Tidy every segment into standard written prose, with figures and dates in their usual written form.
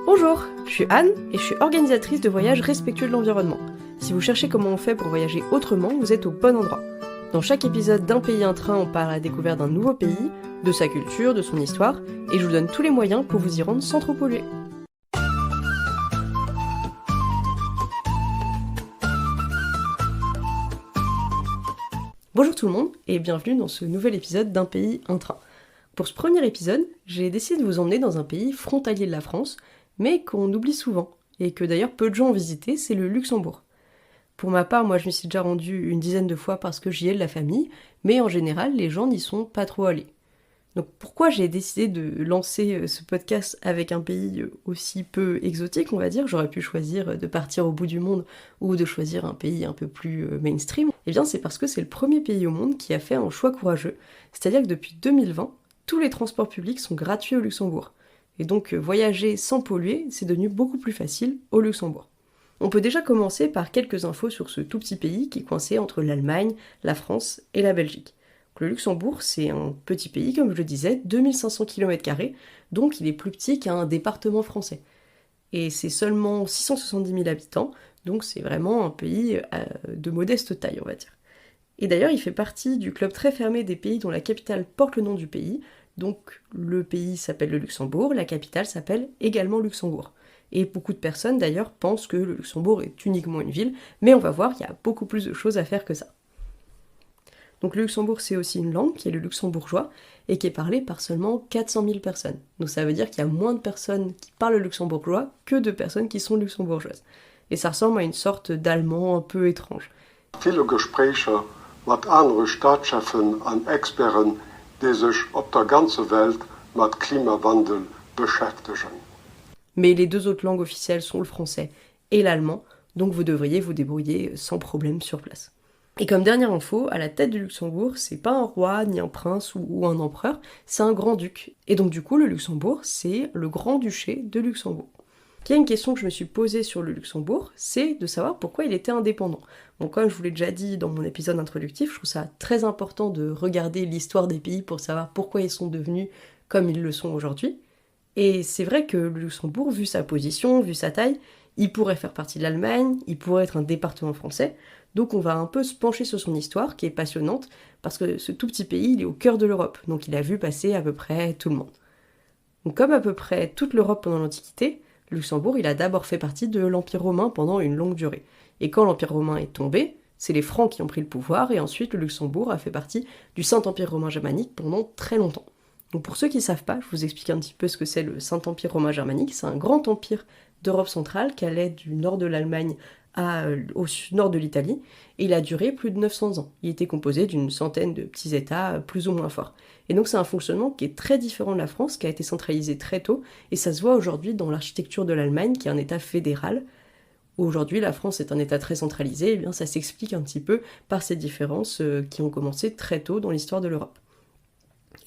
Bonjour, je suis Anne et je suis organisatrice de voyages respectueux de l'environnement. Si vous cherchez comment on fait pour voyager autrement, vous êtes au bon endroit. Dans chaque épisode d'Un pays, un train, on part à la découverte d'un nouveau pays, de sa culture, de son histoire, et je vous donne tous les moyens pour vous y rendre sans trop polluer. Bonjour tout le monde et bienvenue dans ce nouvel épisode d'Un pays, un train. Pour ce premier épisode, j'ai décidé de vous emmener dans un pays frontalier de la France, mais qu'on oublie souvent, et que d'ailleurs peu de gens ont visité, c'est le Luxembourg. Pour ma part, moi je m'y suis déjà rendue une dizaine de fois parce que j'y ai de la famille, mais en général les gens n'y sont pas trop allés. Donc pourquoi j'ai décidé de lancer ce podcast avec un pays aussi peu exotique, on va dire, j'aurais pu choisir de partir au bout du monde ou de choisir un pays un peu plus mainstream, eh bien c'est parce que c'est le premier pays au monde qui a fait un choix courageux, c'est-à-dire que depuis 2020, tous les transports publics sont gratuits au Luxembourg. Et donc voyager sans polluer, c'est devenu beaucoup plus facile au Luxembourg. On peut déjà commencer par quelques infos sur ce tout petit pays qui est coincé entre l'Allemagne, la France et la Belgique. Le Luxembourg, c'est un petit pays, comme je le disais, 2500 km², donc il est plus petit qu'un département français. Et c'est seulement 670 000 habitants, donc c'est vraiment un pays de modeste taille, on va dire. Et d'ailleurs, il fait partie du club très fermé des pays dont la capitale porte le nom du pays, donc le pays s'appelle le Luxembourg, la capitale s'appelle également Luxembourg. Et beaucoup de personnes d'ailleurs pensent que le Luxembourg est uniquement une ville, mais on va voir, il y a beaucoup plus de choses à faire que ça. Donc le Luxembourg, c'est aussi une langue qui est le luxembourgeois et qui est parlée par seulement 400 000 personnes. Donc ça veut dire qu'il y a moins de personnes qui parlent le luxembourgeois que de personnes qui sont luxembourgeoises. Et ça ressemble à une sorte d'allemand un peu étrange. Viele Gespräche mit anderen Staatschefen und Experten, die sich auf der ganzen Welt mit Klimawandel beschäftigen. Mais les deux autres langues officielles sont le français et l'allemand, donc vous devriez vous débrouiller sans problème sur place. Et comme dernière info, à la tête du Luxembourg, c'est pas un roi, ni un prince ou un empereur, c'est un grand-duc. Et donc du coup, le Luxembourg, c'est le grand-duché de Luxembourg. Il y a une question que je me suis posée sur le Luxembourg, c'est de savoir pourquoi il était indépendant. Bon, comme je vous l'ai déjà dit dans mon épisode introductif, je trouve ça très important de regarder l'histoire des pays pour savoir pourquoi ils sont devenus comme ils le sont aujourd'hui. Et c'est vrai que le Luxembourg, vu sa position, vu sa taille, il pourrait faire partie de l'Allemagne, il pourrait être un département français, donc on va un peu se pencher sur son histoire, qui est passionnante, parce que ce tout petit pays, il est au cœur de l'Europe, donc il a vu passer à peu près tout le monde. Donc comme à peu près toute l'Europe pendant l'Antiquité, le Luxembourg, il a d'abord fait partie de l'Empire romain pendant une longue durée. Et quand l'Empire romain est tombé, c'est les Francs qui ont pris le pouvoir, et ensuite le Luxembourg a fait partie du Saint-Empire romain germanique pendant très longtemps. Donc pour ceux qui ne savent pas, je vous explique un petit peu ce que c'est le Saint-Empire romain germanique. C'est un grand empire d'Europe centrale qui allait du nord de l'Allemagne au nord de l'Italie, et il a duré plus de 900 ans. Il était composé d'une centaine de petits états plus ou moins forts. Et donc c'est un fonctionnement qui est très différent de la France, qui a été centralisé très tôt, et ça se voit aujourd'hui dans l'architecture de l'Allemagne, qui est un état fédéral. Aujourd'hui, la France est un état très centralisé, et bien ça s'explique un petit peu par ces différences qui ont commencé très tôt dans l'histoire de l'Europe.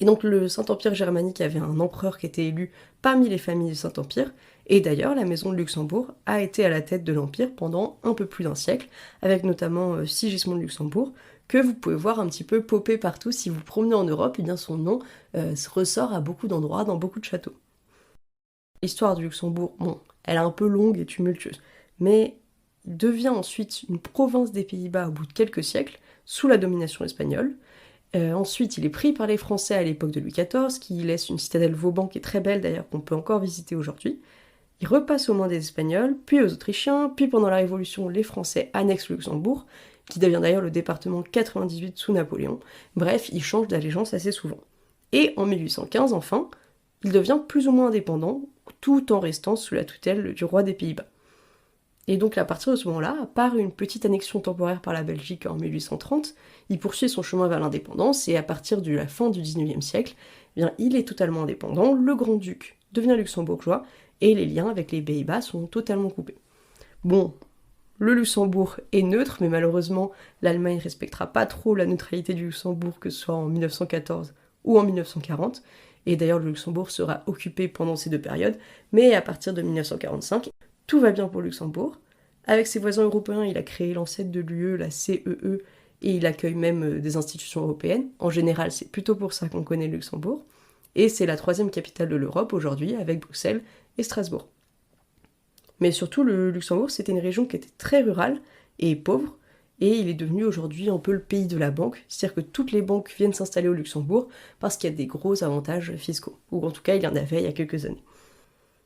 Et donc le Saint-Empire germanique avait un empereur qui était élu parmi les familles du Saint-Empire, et d'ailleurs la maison de Luxembourg a été à la tête de l'Empire pendant un peu plus d'un siècle, avec notamment Sigismond de Luxembourg, que vous pouvez voir un petit peu popper partout si vous vous promenez en Europe, et bien son nom ressort à beaucoup d'endroits, dans beaucoup de châteaux. L'histoire du Luxembourg, bon, elle est un peu longue et tumultueuse, mais il devient ensuite une province des Pays-Bas au bout de quelques siècles, sous la domination espagnole. Ensuite, il est pris par les Français à l'époque de Louis XIV, qui laisse une citadelle Vauban qui est très belle d'ailleurs, qu'on peut encore visiter aujourd'hui. Il repasse aux mains des Espagnols, puis aux Autrichiens, puis pendant la Révolution, les Français annexent le Luxembourg, qui devient d'ailleurs le département 98 sous Napoléon. Bref, il change d'allégeance assez souvent. Et en 1815, enfin, il devient plus ou moins indépendant, tout en restant sous la tutelle du roi des Pays-Bas. Et donc à partir de ce moment-là, à part une petite annexion temporaire par la Belgique en 1830, il poursuit son chemin vers l'indépendance, et à partir de la fin du 19e siècle, eh bien, il est totalement indépendant, le grand-duc devient luxembourgeois, et les liens avec les Pays-Bas sont totalement coupés. Bon, le Luxembourg est neutre, mais malheureusement, l'Allemagne ne respectera pas trop la neutralité du Luxembourg, que ce soit en 1914 ou en 1940, et d'ailleurs le Luxembourg sera occupé pendant ces deux périodes, mais à partir de 1945, tout va bien pour le Luxembourg. Avec ses voisins européens, il a créé l'ancêtre de l'UE, la CEE, et il accueille même des institutions européennes. En général, c'est plutôt pour ça qu'on connaît le Luxembourg. Et c'est la troisième capitale de l'Europe aujourd'hui, avec Bruxelles et Strasbourg. Mais surtout, le Luxembourg, c'était une région qui était très rurale et pauvre, et il est devenu aujourd'hui un peu le pays de la banque, c'est-à-dire que toutes les banques viennent s'installer au Luxembourg parce qu'il y a des gros avantages fiscaux, ou en tout cas il y en avait il y a quelques années.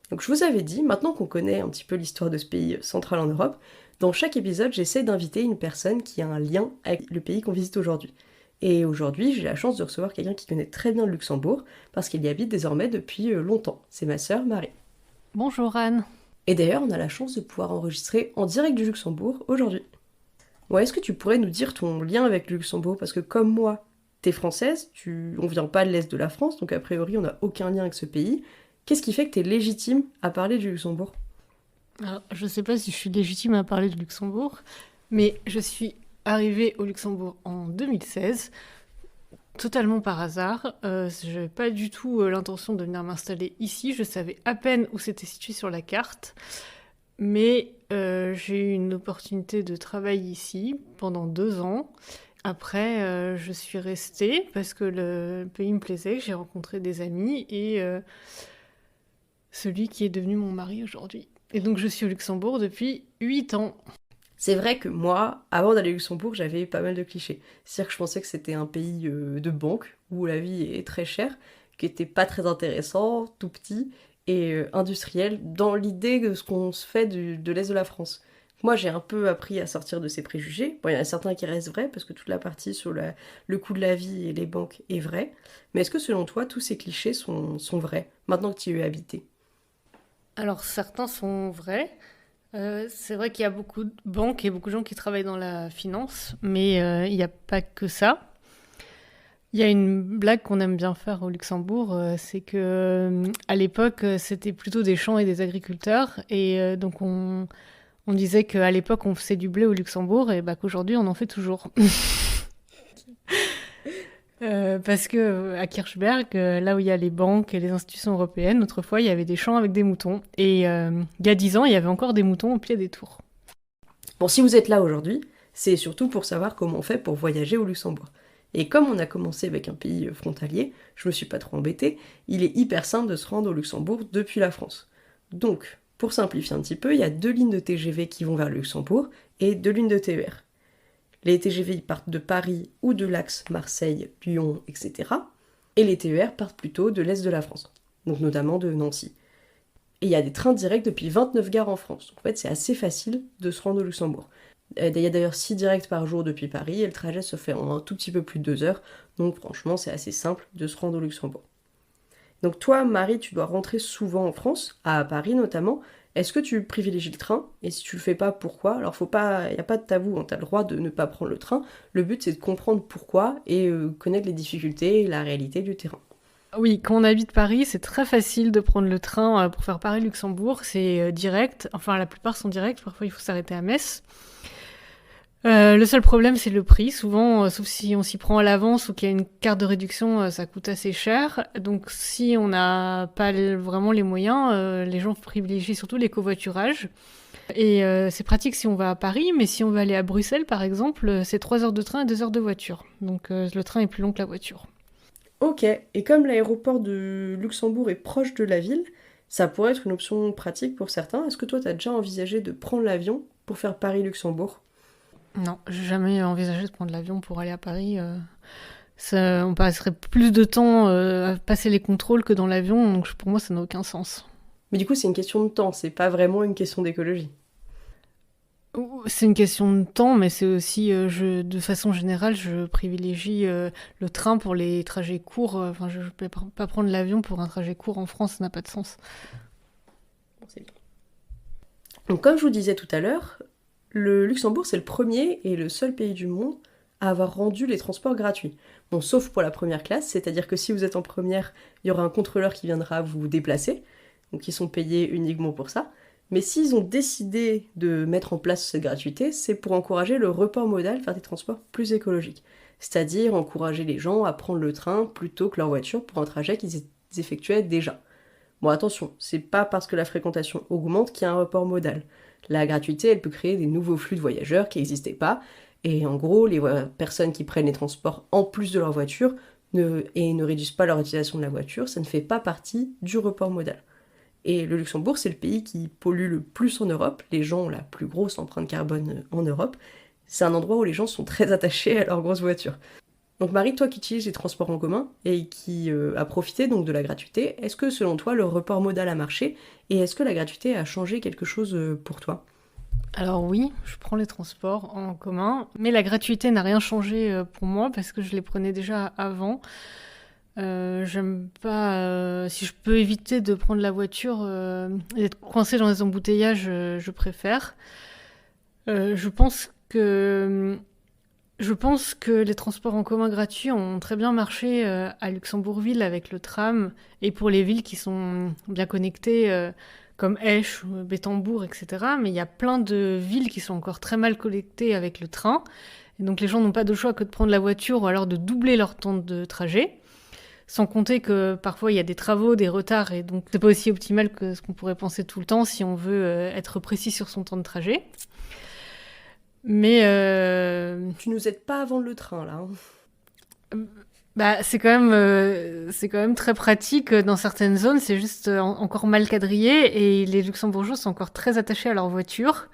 Donc je vous avais dit, maintenant qu'on connaît un petit peu l'histoire de ce pays central en Europe, dans chaque épisode j'essaie d'inviter une personne qui a un lien avec le pays qu'on visite aujourd'hui. Et aujourd'hui j'ai la chance de recevoir quelqu'un qui connaît très bien le Luxembourg, parce qu'il y habite désormais depuis longtemps. C'est ma sœur Marie. Bonjour Anne. Et d'ailleurs on a la chance de pouvoir enregistrer en direct du Luxembourg aujourd'hui. Ouais, est-ce que tu pourrais nous dire ton lien avec le Luxembourg? Parce que comme moi, t'es française, on vient pas de l'Est de la France, donc a priori on n'a aucun lien avec ce pays. Qu'est-ce qui fait que t'es légitime à parler du Luxembourg? Alors, je sais pas si je suis légitime à parler du Luxembourg, mais je suis arrivée au Luxembourg en 2016, totalement par hasard. Je n'avais pas du tout l'intention de venir m'installer ici, je savais à peine où c'était situé sur la carte. Mais j'ai eu une opportunité de travail ici pendant 2 ans. Après, je suis restée parce que le pays me plaisait, j'ai rencontré des amis et celui qui est devenu mon mari aujourd'hui. Et donc je suis au Luxembourg depuis 8 ans. C'est vrai que moi, avant d'aller au Luxembourg, j'avais pas mal de clichés. C'est-à-dire que je pensais que c'était un pays de banque, où la vie est très chère, qui était pas très intéressant, tout petit, et industriel, dans l'idée de ce qu'on se fait de l'Est de la France. Moi, j'ai un peu appris à sortir de ces préjugés. Bon, il y en a certains qui restent vrais, parce que toute la partie sur le coût de la vie et les banques est vraie. Mais est-ce que selon toi, tous ces clichés sont vrais, maintenant que tu y es habité? Alors certains sont vrais. C'est vrai qu'il y a beaucoup de banques et beaucoup de gens qui travaillent dans la finance, mais il n'y a pas que ça. Il y a une blague qu'on aime bien faire au Luxembourg, c'est que à l'époque, c'était plutôt des champs et des agriculteurs, et donc on disait qu'à l'époque, on faisait du blé au Luxembourg, et bah, qu'aujourd'hui, on en fait toujours. Parce que à Kirchberg, là où il y a les banques et les institutions européennes, autrefois, il y avait des champs avec des moutons. Et il y a 10 ans, il y avait encore des moutons au pied des tours. Bon, si vous êtes là aujourd'hui, c'est surtout pour savoir comment on fait pour voyager au Luxembourg. Et comme on a commencé avec un pays frontalier, je me suis pas trop embêtée, il est hyper simple de se rendre au Luxembourg depuis la France. Donc, pour simplifier un petit peu, il y a 2 lignes de TGV qui vont vers le Luxembourg et 2 lignes de TER. Les TGV partent de Paris ou de l'axe Marseille, Lyon, etc. Et les TER partent plutôt de l'Est de la France, donc notamment de Nancy. Et il y a des trains directs depuis 29 gares en France. En fait, c'est assez facile de se rendre au Luxembourg. Il y a d'ailleurs 6 directs par jour depuis Paris et le trajet se fait en un tout petit peu plus de 2 heures. Donc franchement, c'est assez simple de se rendre au Luxembourg. Donc toi, Marie, tu dois rentrer souvent en France, à Paris notamment. Est-ce que tu privilégies le train? Et si tu le fais pas, pourquoi? Alors il n'y a pas de tabou, hein, tu as le droit de ne pas prendre le train. Le but, c'est de comprendre pourquoi et connaître les difficultés et la réalité du terrain. Oui, quand on habite Paris, c'est très facile de prendre le train pour faire Paris-Luxembourg. C'est direct, enfin la plupart sont directs, parfois il faut s'arrêter à Metz. Le seul problème, c'est le prix. Souvent, sauf si on s'y prend à l'avance ou qu'il y a une carte de réduction, ça coûte assez cher. Donc, si on n'a pas vraiment les moyens, les gens privilégient surtout les covoiturages. Et c'est pratique si on va à Paris, mais si on veut aller à Bruxelles, par exemple, c'est 3 heures de train et 2 heures de voiture. Donc, le train est plus long que la voiture. Ok, et comme l'aéroport de Luxembourg est proche de la ville, ça pourrait être une option pratique pour certains. Est-ce que toi, tu as déjà envisagé de prendre l'avion pour faire Paris-Luxembourg? Non, j'ai jamais envisagé de prendre l'avion pour aller à Paris. On passerait plus de temps à passer les contrôles que dans l'avion, donc pour moi ça n'a aucun sens. Mais du coup c'est une question de temps, c'est pas vraiment une question d'écologie. C'est une question de temps, mais c'est aussi, de façon générale, je privilégie le train pour les trajets courts. Enfin, je ne peux pas prendre l'avion pour un trajet court en France, ça n'a pas de sens. Donc comme je vous disais tout à l'heure, le Luxembourg, c'est le premier et le seul pays du monde à avoir rendu les transports gratuits. Bon, sauf pour la première classe, c'est-à-dire que si vous êtes en première, il y aura un contrôleur qui viendra vous déplacer, donc ils sont payés uniquement pour ça. Mais s'ils ont décidé de mettre en place cette gratuité, c'est pour encourager le report modal vers des transports plus écologiques. C'est-à-dire encourager les gens à prendre le train plutôt que leur voiture pour un trajet qu'ils effectuaient déjà. Bon, attention, c'est pas parce que la fréquentation augmente qu'il y a un report modal. La gratuité, elle peut créer des nouveaux flux de voyageurs qui n'existaient pas, et en gros, les personnes qui prennent les transports en plus de leur voiture et ne réduisent pas leur utilisation de la voiture, ça ne fait pas partie du report modal. Et le Luxembourg, c'est le pays qui pollue le plus en Europe. Les gens ont la plus grosse empreinte carbone en Europe. C'est un endroit où les gens sont très attachés à leur grosse voiture. Donc Marie, toi qui utilises les transports en commun et qui a profité donc de la gratuité, est-ce que selon toi le report modal a marché et est-ce que la gratuité a changé quelque chose pour toi? Alors oui, je prends les transports en commun, mais la gratuité n'a rien changé pour moi parce que je les prenais déjà avant. J'aime pas, si je peux éviter de prendre la voiture et d'être coincée dans les embouteillages, je préfère. Je pense que les transports en commun gratuits ont très bien marché à Luxembourgville avec le tram et pour les villes qui sont bien connectées comme Esch, Bétambourg, etc. Mais il y a plein de villes qui sont encore très mal connectées avec le train. Et donc les gens n'ont pas de choix que de prendre la voiture ou alors de doubler leur temps de trajet. Sans compter que parfois il y a des travaux, des retards, et donc c'est pas aussi optimal que ce qu'on pourrait penser tout le temps si on veut être précis sur son temps de trajet. Mais Tu nous aides pas à vendre le train là. c'est quand même très pratique dans certaines zones. C'est juste encore mal quadrillé et les Luxembourgeois sont encore très attachés à leur voiture.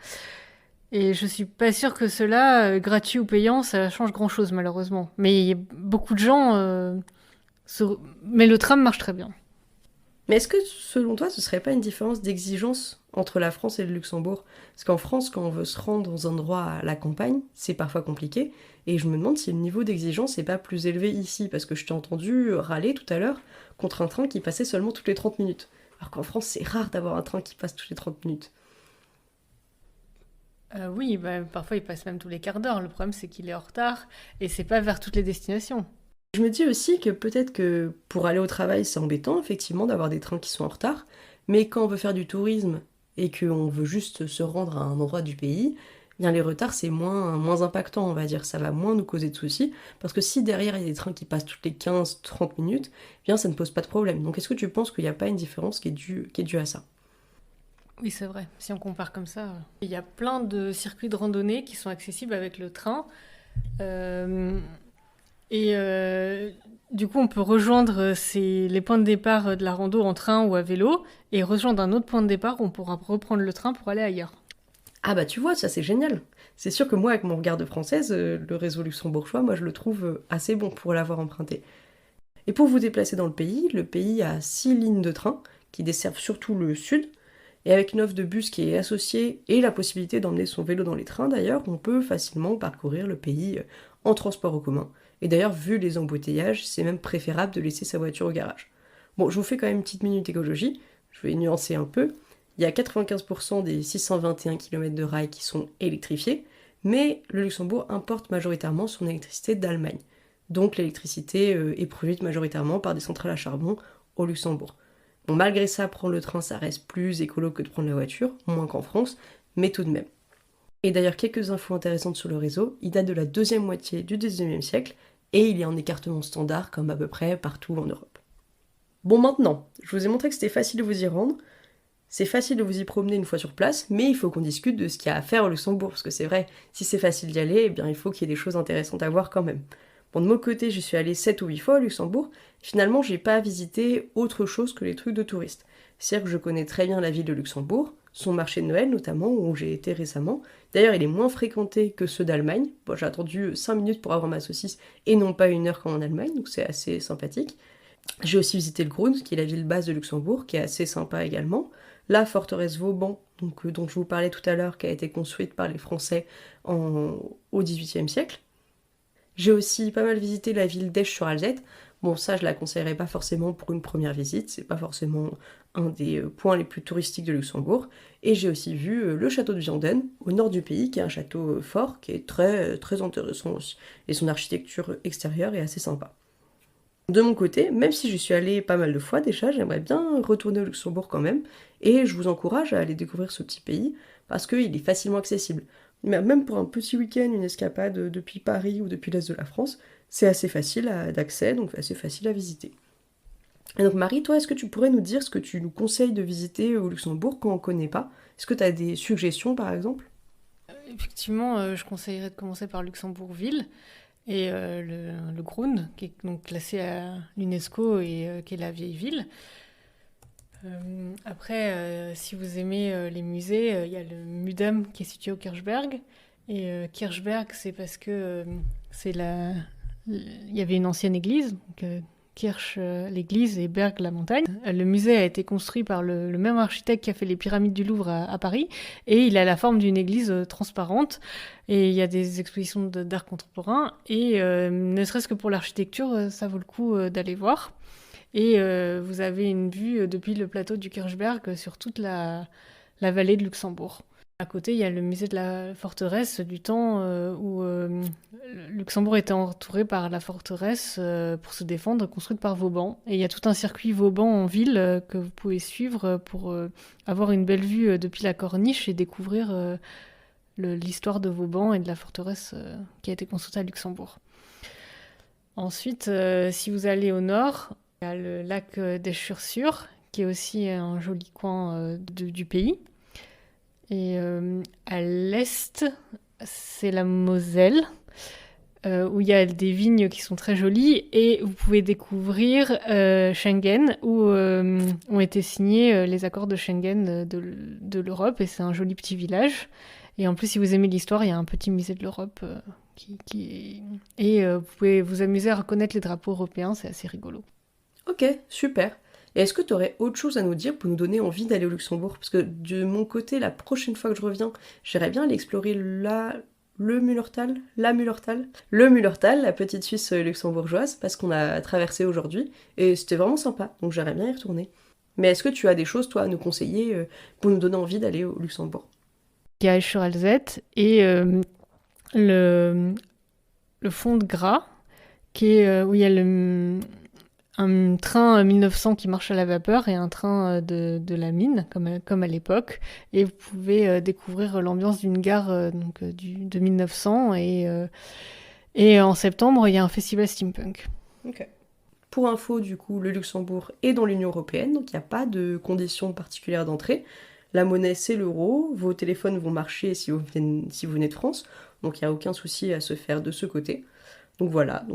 Et je suis pas sûre que cela, gratuit ou payant, ça change grand chose malheureusement. Mais il y a beaucoup de gens. Mais le tram marche très bien. Mais est-ce que selon toi ce serait pas une différence d'exigence entre la France et le Luxembourg? Parce qu'en France, quand on veut se rendre dans un endroit à la campagne, c'est parfois compliqué. Et je me demande si le niveau d'exigence n'est pas plus élevé ici. Parce que je t'ai entendu râler tout à l'heure contre un train qui passait seulement toutes les 30 minutes. Alors qu'en France, c'est rare d'avoir un train qui passe toutes les 30 minutes. Oui, parfois il passe même tous les quarts d'heure. Le problème c'est qu'il est en retard et c'est pas vers toutes les destinations. Je me dis aussi que peut-être que pour aller au travail, c'est embêtant, effectivement, d'avoir des trains qui sont en retard. Mais quand on veut faire du tourisme et qu'on veut juste se rendre à un endroit du pays, eh bien les retards, c'est moins impactant, on va dire. Ça va moins nous causer de soucis. Parce que si derrière, il y a des trains qui passent toutes les 15-30 minutes, eh bien ça ne pose pas de problème. Donc est-ce que tu penses qu'il n'y a pas une différence qui est due à ça? Oui, c'est vrai. Si on compare comme ça, il y a plein de circuits de randonnée qui sont accessibles avec le train. Euh, du coup, on peut rejoindre les points de départ de la rando en train ou à vélo et rejoindre un autre point de départ où on pourra reprendre le train pour aller ailleurs. Ah bah tu vois, ça c'est génial. C'est sûr que moi, avec mon regard de française, le réseau luxembourgeois, moi je le trouve assez bon pour l'avoir emprunté. Et pour vous déplacer dans le pays a 6 lignes de train qui desservent surtout le sud. Et avec une offre de bus qui est associée et la possibilité d'emmener son vélo dans les trains d'ailleurs, on peut facilement parcourir le pays en transport en commun. Et d'ailleurs, vu les embouteillages, c'est même préférable de laisser sa voiture au garage. Bon, je vous fais quand même une petite minute écologie, je vais nuancer un peu. Il y a 95% des 621 km de rails qui sont électrifiés, mais le Luxembourg importe majoritairement son électricité d'Allemagne. Donc l'électricité est produite majoritairement par des centrales à charbon au Luxembourg. Bon, malgré ça, prendre le train, ça reste plus écolo que de prendre la voiture, moins qu'en France, mais tout de même. Et d'ailleurs, quelques infos intéressantes sur le réseau, il date de la deuxième moitié du 19e siècle, et il est en écartement standard comme à peu près partout en Europe. Bon maintenant, je vous ai montré que c'était facile de vous y rendre, c'est facile de vous y promener une fois sur place, mais il faut qu'on discute de ce qu'il y a à faire au Luxembourg, parce que c'est vrai, si c'est facile d'y aller, eh bien il faut qu'il y ait des choses intéressantes à voir quand même. Bon, de mon côté, je suis allée 7 ou 8 fois au Luxembourg, finalement j'ai pas visité autre chose que les trucs de touristes. C'est-à-dire que je connais très bien la ville de Luxembourg, son marché de Noël notamment, où j'ai été récemment. D'ailleurs, il est moins fréquenté que ceux d'Allemagne. Bon, j'ai attendu 5 minutes pour avoir ma saucisse et non pas 1 heure comme en Allemagne, donc c'est assez sympathique. J'ai aussi visité le Grund, qui est la ville basse de Luxembourg, qui est assez sympa également. La forteresse Vauban, dont je vous parlais tout à l'heure, qui a été construite par les Français au XVIIIe siècle. J'ai aussi pas mal visité la ville d'Esch-sur-Alzette. Bon, ça, je la conseillerais pas forcément pour une première visite, c'est pas forcément un des points les plus touristiques de Luxembourg. Et j'ai aussi vu le château de Vianden, au nord du pays, qui est un château fort, qui est très, très intéressant aussi. Et son architecture extérieure est assez sympa. De mon côté, même si j'y suis allée pas mal de fois déjà, j'aimerais bien retourner au Luxembourg quand même, et je vous encourage à aller découvrir ce petit pays, parce qu'il est facilement accessible. Même pour un petit week-end, une escapade depuis Paris ou depuis l'Est de la France, c'est assez facile d'accès, donc assez facile à visiter. Et donc Marie, toi, est-ce que tu pourrais nous dire ce que tu nous conseilles de visiter au Luxembourg quand on ne connaît pas? Est-ce que tu as des suggestions par exemple? Effectivement, je conseillerais de commencer par Luxembourgville et le Grund, qui est donc classé à l'UNESCO et qui est la vieille ville. Après, si vous aimez les musées, il y a le Mudam qui est situé au Kirchberg. Et Kirchberg, c'est parce que il y avait une ancienne église, donc, Kirch, l'église, et Berg, la montagne. Le musée a été construit par le même architecte qui a fait les pyramides du Louvre à Paris, et il a la forme d'une église transparente. Et il y a des expositions d'art contemporain, et ne serait-ce que pour l'architecture, ça vaut le coup d'aller voir. Et vous avez une vue depuis le plateau du Kirchberg sur toute la vallée de Luxembourg. À côté, il y a le musée de la forteresse du temps où Luxembourg était entouré par la forteresse pour se défendre, construite par Vauban. Et il y a tout un circuit Vauban en ville que vous pouvez suivre pour avoir une belle vue depuis la corniche et découvrir l'histoire de Vauban et de la forteresse qui a été construite à Luxembourg. Ensuite, si vous allez au nord, il y a le lac d'Esch-sur-Sûre, qui est aussi un joli coin du pays. Et à l'est, c'est la Moselle, où il y a des vignes qui sont très jolies. Et vous pouvez découvrir Schengen, où ont été signés les accords de Schengen de l'Europe. Et c'est un joli petit village. Et en plus, si vous aimez l'histoire, il y a un petit musée de l'Europe Et vous pouvez vous amuser à reconnaître les drapeaux européens, c'est assez rigolo. Ok, super. Et est-ce que tu aurais autre chose à nous dire pour nous donner envie d'aller au Luxembourg? Parce que de mon côté, la prochaine fois que je reviens, j'aimerais bien aller explorer le Mullertal, la petite Suisse luxembourgeoise, parce qu'on a traversé aujourd'hui, et c'était vraiment sympa, donc j'aimerais bien y retourner. Mais est-ce que tu as des choses, toi, à nous conseiller pour nous donner envie d'aller au Luxembourg? Il y a Esch-sur-Alzette et le fond de Gras, où il y a un train 1900 qui marche à la vapeur et un train de la mine, comme à l'époque. Et vous pouvez découvrir l'ambiance d'une gare de 1900. Et en septembre, il y a un festival steampunk. Ok. Pour info, du coup, le Luxembourg est dans l'Union européenne, donc il n'y a pas de conditions particulières d'entrée. La monnaie, c'est l'euro. Vos téléphones vont marcher si vous venez de France, donc il n'y a aucun souci à se faire de ce côté. Donc voilà,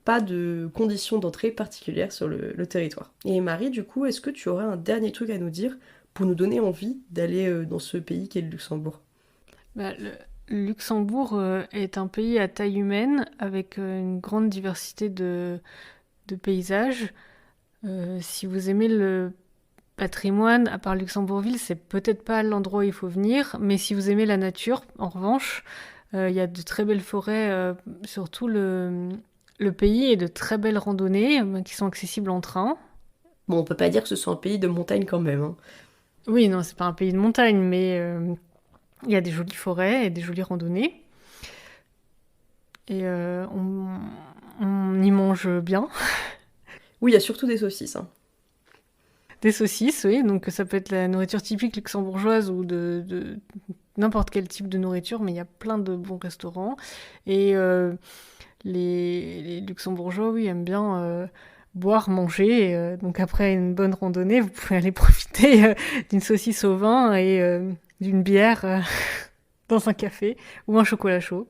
pas de conditions d'entrée particulières sur le territoire. Et Marie, du coup, est-ce que tu aurais un dernier truc à nous dire pour nous donner envie d'aller dans ce pays qu'est le Luxembourg? Le Luxembourg est un pays à taille humaine avec une grande diversité de paysages. Si vous aimez le patrimoine, à part Luxembourgville, c'est peut-être pas l'endroit où il faut venir, mais si vous aimez la nature, en revanche, il y a de très belles forêts sur tout le pays et de très belles randonnées qui sont accessibles en train. Bon, on peut pas dire que ce soit un pays de montagne quand même, hein. Oui, non, c'est pas un pays de montagne, mais il y a des jolies forêts et des jolies randonnées. Et on y mange bien. Oui, il y a surtout des saucisses, hein. Des saucisses, oui, donc ça peut être la nourriture typique luxembourgeoise ou de n'importe quel type de nourriture, mais il y a plein de bons restaurants. Et les luxembourgeois, oui, aiment bien boire, manger. Donc après une bonne randonnée, vous pouvez aller profiter d'une saucisse au vin et d'une bière dans un café ou un chocolat chaud.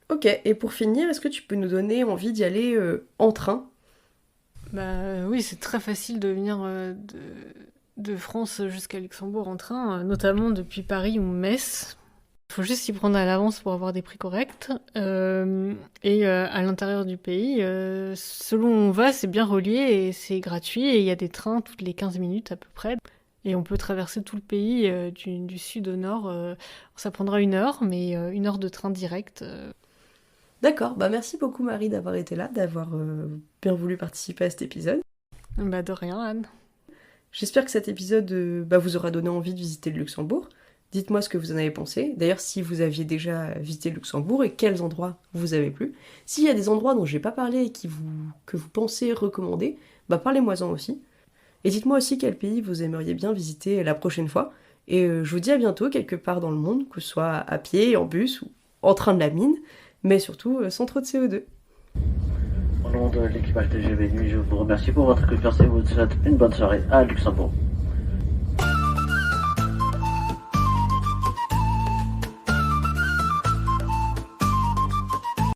Ok, et pour finir, est-ce que tu peux nous donner envie d'y aller en train? Oui, c'est très facile de venir de France jusqu'à Luxembourg en train, notamment depuis Paris ou Metz. Il faut juste s'y prendre à l'avance pour avoir des prix corrects. Et à l'intérieur du pays, selon où on va, c'est bien relié et c'est gratuit. Et il y a des trains toutes les 15 minutes à peu près. Et on peut traverser tout le pays du sud au nord. Ça prendra 1 heure, mais 1 heure de train direct. D'accord, merci beaucoup Marie d'avoir été là, d'avoir bien voulu participer à cet épisode. De rien, Anne. J'espère que cet épisode vous aura donné envie de visiter le Luxembourg. Dites-moi ce que vous en avez pensé. D'ailleurs, si vous aviez déjà visité le Luxembourg et quels endroits vous avez plu. S'il y a des endroits dont j'ai pas parlé et que vous pensez recommander, parlez-moi-en aussi. Et dites-moi aussi quel pays vous aimeriez bien visiter la prochaine fois. Et je vous dis à bientôt quelque part dans le monde, que ce soit à pied, en bus ou en train de la mine, mais surtout sans trop de CO2. Au nom de l'équipage TGV Nuit, je vous remercie pour votre confiance et vous souhaite une bonne soirée à Luxembourg.